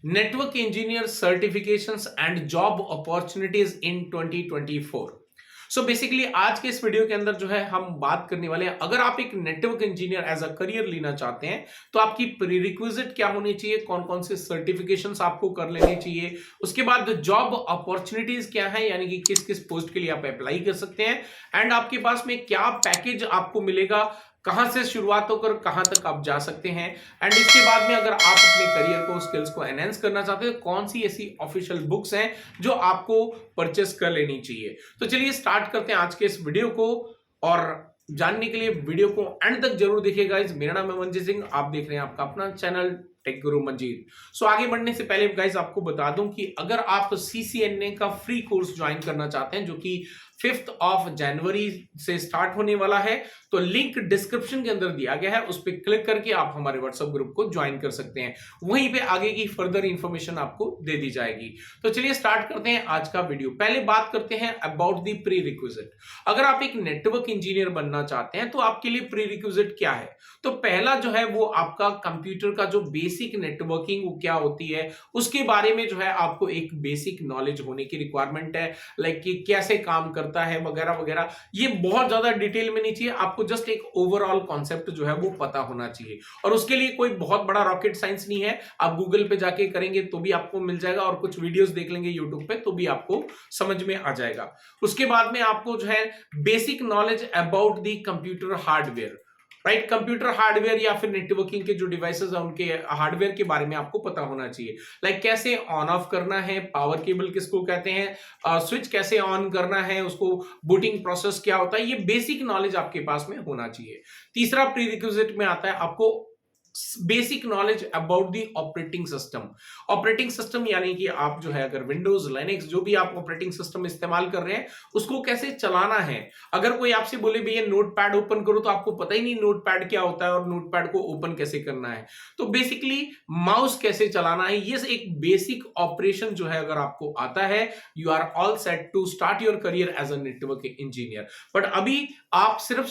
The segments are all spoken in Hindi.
network engineer certifications and job opportunities in 2024। So basically आज के इस वीडियो के अंदर जो है हम बात करने वाले हैं, अगर आप एक network engineer as a career लेना चाहते हैं तो आपकी प्रीरिक्विजिट क्या होनी चाहिए, कौन कौन से सर्टिफिकेशंस आपको कर लेने चाहिए, उसके बाद जॉब अपॉर्चुनिटीज क्या है, यानी कि किस किस पोस्ट के लिए आप अप्लाई कर सकते हैं, एंड आपके पास में क्या पैकेज आपको मिलेगा, कहां से शुरुआत होकर कहां तक आप जा सकते हैं, एंड इसके बाद में अगर आप अपने करियर को स्किल्स को एनहेंस करना चाहते हैं कौन सी ऐसी ऑफिशियल बुक्स हैं जो आपको परचेस कर लेनी चाहिए। तो चलिए स्टार्ट करते हैं आज के इस वीडियो को, और जानने के लिए वीडियो को एंड तक जरूर देखिएगा। मेरा नाम है मंजीत सिंह, आप देख रहे हैं आपका अपना चैनल टेक गुरु मंजीत। सो आगे बढ़ने से पहले गाइस आपको बता दूं कि अगर आप CCNA का फ्री कोर्स ज्वाइन करना चाहते हैं जो कि 5 जनवरी से स्टार्ट होने वाला है, तो लिंक डिस्क्रिप्शन के अंदर दिया गया है, उस पर क्लिक करके आप हमारे व्हाट्सएप ग्रुप को ज्वाइन कर सकते हैं। वहीं पे आगे की फर्दर इंफॉर्मेशन आपको दे दी जाएगी। तो चलिए स्टार्ट करते हैं आज का वीडियो। पहले बात करते हैं अबाउट द प्री रिक्विजिट। अगर आप एक नेटवर्क इंजीनियर बनना चाहते हैं तो आपके लिए प्री रिक्विजिट क्या है? तो पहला जो है वो आपका कंप्यूटर का जो बेसिक नेटवर्किंग वो क्या होती है उसके बारे में जो है आपको एक बेसिक नॉलेज होने की रिक्वायरमेंट है, लाइक कि कैसे काम करता है वगैरह वगैरह। ये बहुत ज्यादा डिटेल में नहीं चाहिए, आपको जस्ट एक ओवरऑल कॉन्सेप्ट जो है वो पता होना चाहिए, और उसके लिए कोई बहुत बड़ा रॉकेट साइंस नहीं है। आप गूगल पे जाके करेंगे तो भी आपको मिल जाएगा, और कुछ वीडियोस देख लेंगे यूट्यूब पे तो भी आपको समझ में आ जाएगा। उसके बाद में आपको जो है basic knowledge about the computer hardware, right. Computer hardware या फिर नेटवर्किंग के जो डिवाइसेस हैं उनके हार्डवेयर के बारे में आपको पता होना चाहिए, लाइक कैसे ऑन ऑफ करना है, पावर केबल किसको कहते हैं, स्विच कैसे ऑन करना है, उसको बूटिंग प्रोसेस क्या होता है, ये बेसिक नॉलेज आपके पास में होना चाहिए। तीसरा प्रीरिक्विजिट में आता है आपको basic knowledge about the operating system. Operating system यानी कि आप जो है अगर विंडोज लिनक्स जो भी आप ऑपरेटिंग सिस्टम इस्तेमाल कर रहे हैं उसको कैसे चलाना है। अगर कोई आपसे बोले भैया नोटपैड ओपन करो तो आपको पता ही नहीं नोटपैड क्या होता है और नोटपैड को ओपन कैसे करना है, तो बेसिकली माउस कैसे चलाना है, ये एक बेसिक ऑपरेशन जो है अगर आपको आता है you are all set to start your career as a network engineer. But अभी आप सिर्फ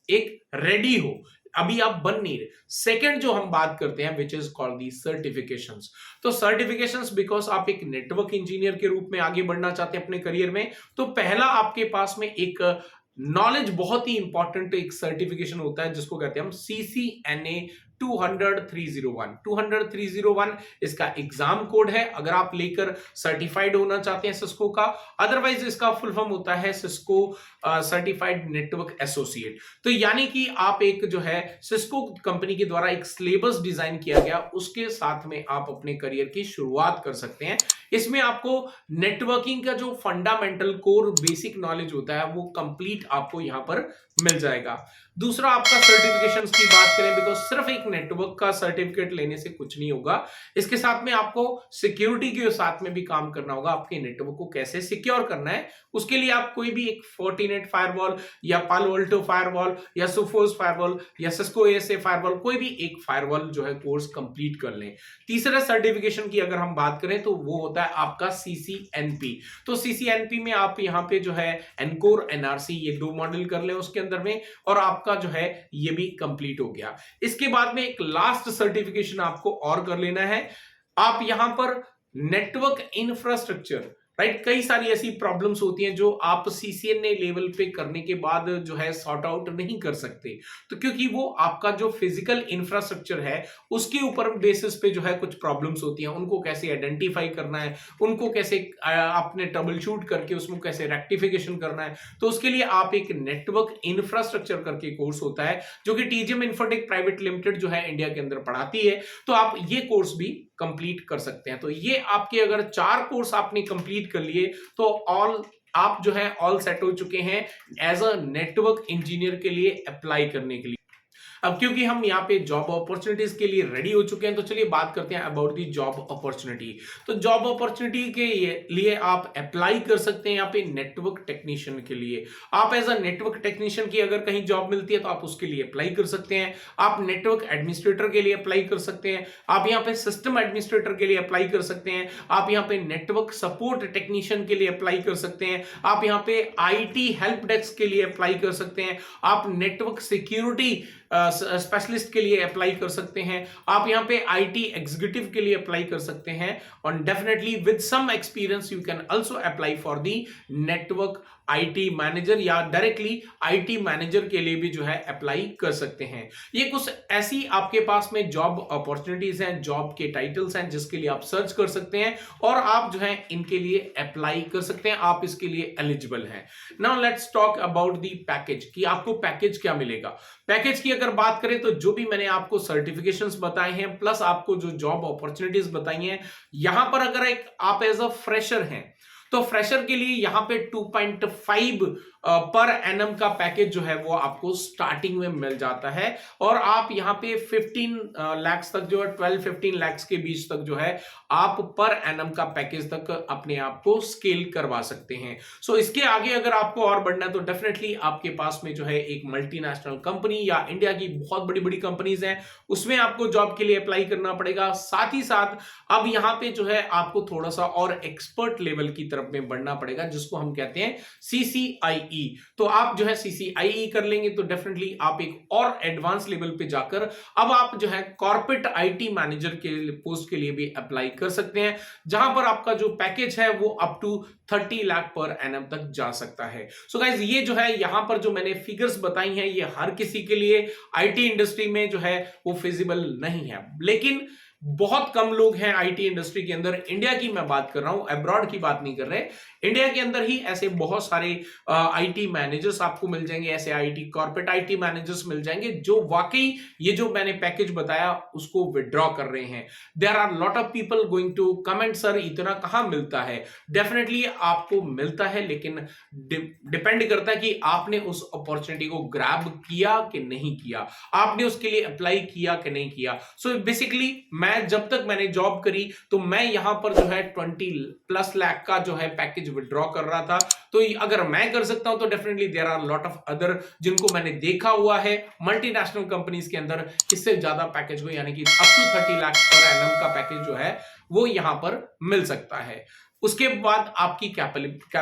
एक रेडी हो, अभी आप बन नहीं रहे। सेकंड जो हम बात करते हैं which is called the certifications. तो सर्टिफिकेशंस बिकॉज आप एक नेटवर्क इंजीनियर के रूप में आगे बढ़ना चाहते हैं अपने करियर में, तो पहला आपके पास में एक नॉलेज बहुत ही इंपॉर्टेंट एक सर्टिफिकेशन होता है जिसको कहते हैं हम CCNA 200-301 इसका एग्जाम कोड है। अगर आप लेकर सर्टिफाइड होना चाहते हैं सिस्को का, अदरवाइज इसका फुल फॉर्म होता है सिस्को सर्टिफाइड नेटवर्क एसोसिएट। तो यानी कि आप एक जो है सिस्को कंपनी के द्वारा एक सिलेबस डिजाइन किया गया, उसके साथ में आप अपने करियर की शुरुआत कर सकते हैं। इसमें आपको नेटवर्किंग का जो फंडामेंटल कोर बेसिक नॉलेज होता है वो कंप्लीट आपको यहां पर मिल जाएगा। दूसरा आपका सर्टिफिकेशन की बात करें, बिकॉज सिर्फ एक नेटवर्क का सर्टिफिकेट लेने से कुछ नहीं होगा, इसके साथ में आपको सिक्योरिटी के साथ में भी काम करना होगा। आपके नेटवर्क को कैसे सिक्योर करना है उसके लिए आप कोई भी एक फोर्टिनेट फायरवॉल या पालो अल्टो फायरवॉल या सोफोस फायरवॉल या सिस्को ASA फायरवॉल, कोई भी एक फायरवॉल जो है कोर्स कंप्लीट कर लें। तीसरा सर्टिफिकेशन की अगर हम बात करें तो वो होता है आपका CCNP। तो CCNP में आप यहाँ पे जो है एनकोर NRC ये 2 मॉडल कर लें उसके अंदर में, और आपका जो है ये भी कंप्लीट हो गया। इसके बाद में एक लास्ट सर्टिफिकेशन आपको और कर लेना है। आप यहां पर नेटवर्क इंफ्रास्ट्रक्चर, राइट, कई सारी ऐसी प्रॉब्लम्स होती हैं जो आप CCNA लेवल पे करने के बाद जो है सॉर्ट आउट नहीं कर सकते, तो क्योंकि वो आपका जो फिजिकल इंफ्रास्ट्रक्चर है उसके ऊपर बेसिस पे जो है कुछ प्रॉब्लम्स होती हैं, उनको कैसे आइडेंटिफाई करना है, उनको कैसे आपने ट्रबल शूट करके उसमें कैसे रेक्टिफिकेशन करना है, तो उसके लिए आप एक नेटवर्क इंफ्रास्ट्रक्चर करके कोर्स होता है जो कि TGM इन्फोटेक प्राइवेट लिमिटेड जो है इंडिया के अंदर पढ़ाती है, तो आप ये कोर्स भी कंप्लीट कर सकते हैं। तो ये आपके अगर 4 कोर्स आपने कंप्लीट कर लिए तो ऑल आप जो है ऑल सेट हो चुके हैं एज अ नेटवर्क इंजीनियर के लिए अप्लाई करने के लिए। अब क्योंकि हम यहाँ पे जॉब अपॉर्चुनिटीज के लिए रेडी हो चुके हैं तो चलिए बात करते हैं अबाउट दी जॉब अपॉर्चुनिटी। तो जॉब अपॉर्चुनिटी के लिए आप अप्लाई कर सकते हैं यहाँ पे नेटवर्क टेक्नीशियन के लिए। आप एज अ नेटवर्क टेक्नीशियन की अगर कहीं जॉब मिलती है तो आप उसके लिए अप्लाई कर सकते हैं। आप नेटवर्क एडमिनिस्ट्रेटर के लिए अप्लाई कर सकते हैं। आप यहाँ पे सिस्टम एडमिनिस्ट्रेटर के लिए अप्लाई कर सकते हैं। आप यहाँ पे नेटवर्क सपोर्ट टेक्नीशियन के लिए अप्लाई कर सकते हैं। आप यहाँ पे IT हेल्प डेस्क के लिए अप्लाई कर सकते हैं। आप नेटवर्क सिक्योरिटी स्पेशलिस्ट के लिए अप्लाई कर सकते हैं, आप यहाँ पे आईटी एग्जीक्यूटिव के लिए अप्लाई कर सकते हैं, और definitely with some experience you can also apply for the network IT manager, या डायरेक्टली आईटी मैनेजर के लिए भी जो है अप्लाई कर सकते हैं। ये कुछ ऐसी आपके पास में जॉब अपॉर्चुनिटीज हैं, जॉब के टाइटल्स हैं जिसके लिए आप सर्च कर सकते हैं और आप जो है इनके लिए अप्लाई कर सकते हैं, आप इसके लिए एलिजिबल हैं। Now let's talk about the package कि आपको पैकेज क्या मिलेगा। पैकेज की अगर बात करें तो जो भी मैंने आपको सर्टिफिकेशंस बताए हैं प्लस आपको जो जॉब अपॉर्चुनिटीज बताई हैं, यहां पर अगर एक आप एज अ फ्रेशर हैं तो फ्रेशर के लिए यहां पे 2.5 पर एनम का पैकेज जो है वो आपको स्टार्टिंग में मिल जाता है, और आप यहां पे 15 लाख तक जो है 12-15 लाख के बीच तक जो है आप पर एनम का पैकेज तक अपने आप को स्केल करवा सकते हैं। सो इसके आगे अगर आपको और बढ़ना है तो डेफिनेटली आपके पास में जो है एक मल्टीनेशनल कंपनी या इंडिया की बहुत बड़ी बड़ी कंपनीज हैं उसमें आपको जॉब के लिए अप्लाई करना पड़ेगा। साथ ही साथ अब यहां पे जो है आपको थोड़ा सा और एक्सपर्ट लेवल की तरफ में बढ़ना पड़ेगा जिसको हम कहते हैं CCIE। तो आप जो है CCIE कर लेंगे तो डेफिनेटली आप एक और एडवांस लेवल पे जाकर अब आप जो है कॉर्पोरेट आईटी मैनेजर के पोस्ट के लिए भी अप्लाई कर सकते हैं, जहां पर आपका जो पैकेज है वो up to 30 lakh per annum तक जा सकता है। सो गाइस ये जो है यहां पर जो मैंने फिगर्स बताई हैं ये हर किसी के लिए आईटी इंडस्ट्री में जो है वो फिजिबल नहीं है, लेकिन बहुत कम लोग हैं आईटी इंडस्ट्री के अंदर। इंडिया की मैं बात कर रहा हूं, अब्रॉड की बात नहीं कर रहे। इंडिया के अंदर ही ऐसे बहुत सारे आईटी मैनेजर्स आपको मिल जाएंगे, ऐसे आईटी कॉर्पोरेट आईटी मैनेजर्स मिल जाएंगे जो वाकई ये जो मैंने पैकेज बताया उसको विड्रॉ कर रहे हैं। There are lot of people going to comment sir इतना कहां मिलता है। डेफिनेटली आपको मिलता है, लेकिन डिपेंड करता है कि आपने उस अपॉर्चुनिटी को ग्रैब किया कि नहीं किया, आपने उसके लिए अप्लाई किया कि नहीं किया। सो बेसिकली मैं जब तक मैंने जॉब करी तो मैं यहां पर जो है 20+ लाख का जो है पैकेज विड्रॉ कर रहा था। तो अगर मैं कर सकता हूं तो definitely there are lot of other जिनको मैंने देखा हुआ है मल्टीनेशनल कंपनीज के अंदर इससे ज्यादा पैकेज को, यानी कि up to 30 lakh per annum का पैकेज जो है वो यहां पर मिल सकता है। उसके बाद आपकी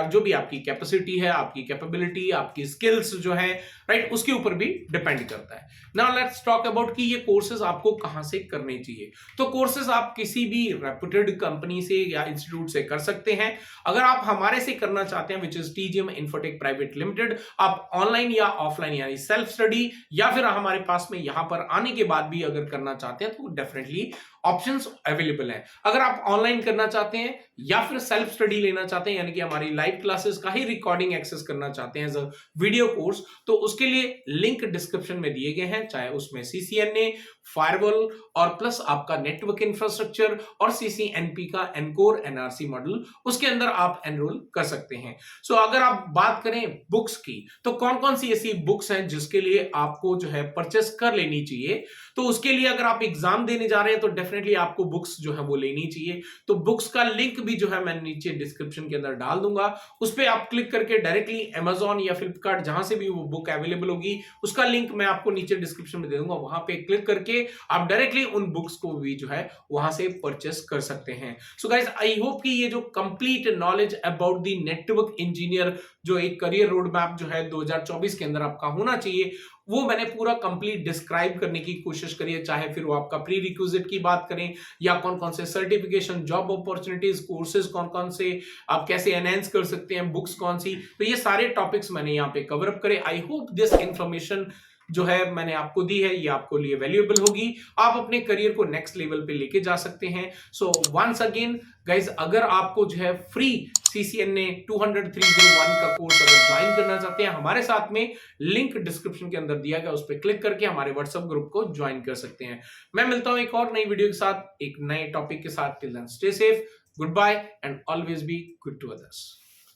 जो भी आपकी कैपेसिटी है, आपकी कैपेबिलिटी, आपकी स्किल्स जो है राइट, उसके ऊपर भी डिपेंड करता है। नाउ लेट्स टॉक अबाउट कि ये कोर्सेज आपको कहां से करने चाहिए। तो कोर्सेज आप किसी भी रेप्यूटेड कंपनी से या इंस्टीट्यूट से कर सकते हैं। अगर आप हमारे से करना चाहते हैं which is TGM infotech private limited, आप ऑनलाइन या ऑफलाइन यानी सेल्फ स्टडी या फिर हमारे पास में यहां पर आने के बाद भी अगर करना चाहते हैं तो डेफिनेटली ऑप्शंस अवेलेबल हैं। अगर आप ऑनलाइन करना चाहते हैं या फिर सेल्फ स्टडी लेना चाहते हैं यानी कि हमारी लाइव क्लासेस का ही रिकॉर्डिंग एक्सेस करना चाहते हैं एज अ वीडियो कोर्स, तो उसके लिए लिंक डिस्क्रिप्शन में दिए गए हैं, चाहे उसमें CCNA, फायरवॉल और प्लस आपका नेटवर्क इंफ्रास्ट्रक्चर और CCNP का एनकोर NRC मॉडल, उसके अंदर आप एनरोल कर सकते हैं। सो अगर आप बात करें बुक्स की तो कौन कौन सी ऐसी बुक्स हैं जिसके लिए आपको जो है परचेस कर लेनी चाहिए। तो उसके लिए अगर आप एग्जाम देने जा रहे हैं तो डेफिनेटली आपको बुक्स जो है वो लेनी चाहिए। तो बुक्स का लिंक भी जो है मैं नीचे डिस्क्रिप्शन के अंदर डाल दूंगा, उस पर आप क्लिक करके डायरेक्टली Amazon या फ्लिपकार्ट जहां से भी वो बुक अवेलेबल होगी उसका लिंक मैं आपको नीचे डिस्क्रिप्शन में दे दूंगा, वहां पे क्लिक करके आप डायरेक्टली उन बुक्स को भी जो है वहां से परचेस कर सकते हैं। सो गाइस आई होप कि ये जो complete knowledge about the network engineer जो एक करियर रोड मैप जो है 2024 के अंदर आपका होना चाहिए वो मैंने पूरा कंप्लीट डिस्क्राइब करने की कोशिश करी है, चाहे फिर वो आपका प्री रिक्विजिट की बात करें या कौन कौन से सर्टिफिकेशन, जॉब अपॉर्चुनिटीज, कोर्सेज कौन कौन से आप कैसे एनहेंस कर सकते हैं, बुक्स कौन सी, तो ये सारे टॉपिक्स मैंने यहाँ पे कवर अप करे। आई होप दिस इंफॉर्मेशन जो है मैंने आपको दी है ये आपको लिए वैल्यूएबल होगी, आप अपने करियर को नेक्स्ट लेवल पे लेके जा सकते हैं। सो वंस अगेन गाइज, अगर आपको जो है फ्री CCNA 200-301 का कोर्स अगर ज्वाइन करना चाहते हैं हमारे साथ में, लिंक डिस्क्रिप्शन के अंदर दिया गया उस पर क्लिक करके हमारे व्हाट्सएप ग्रुप को ज्वाइन कर सकते हैं। मैं मिलता हूं एक और नई वीडियो के साथ, एक नए टॉपिक के साथ। Till then stay safe, good bye and always be good to others.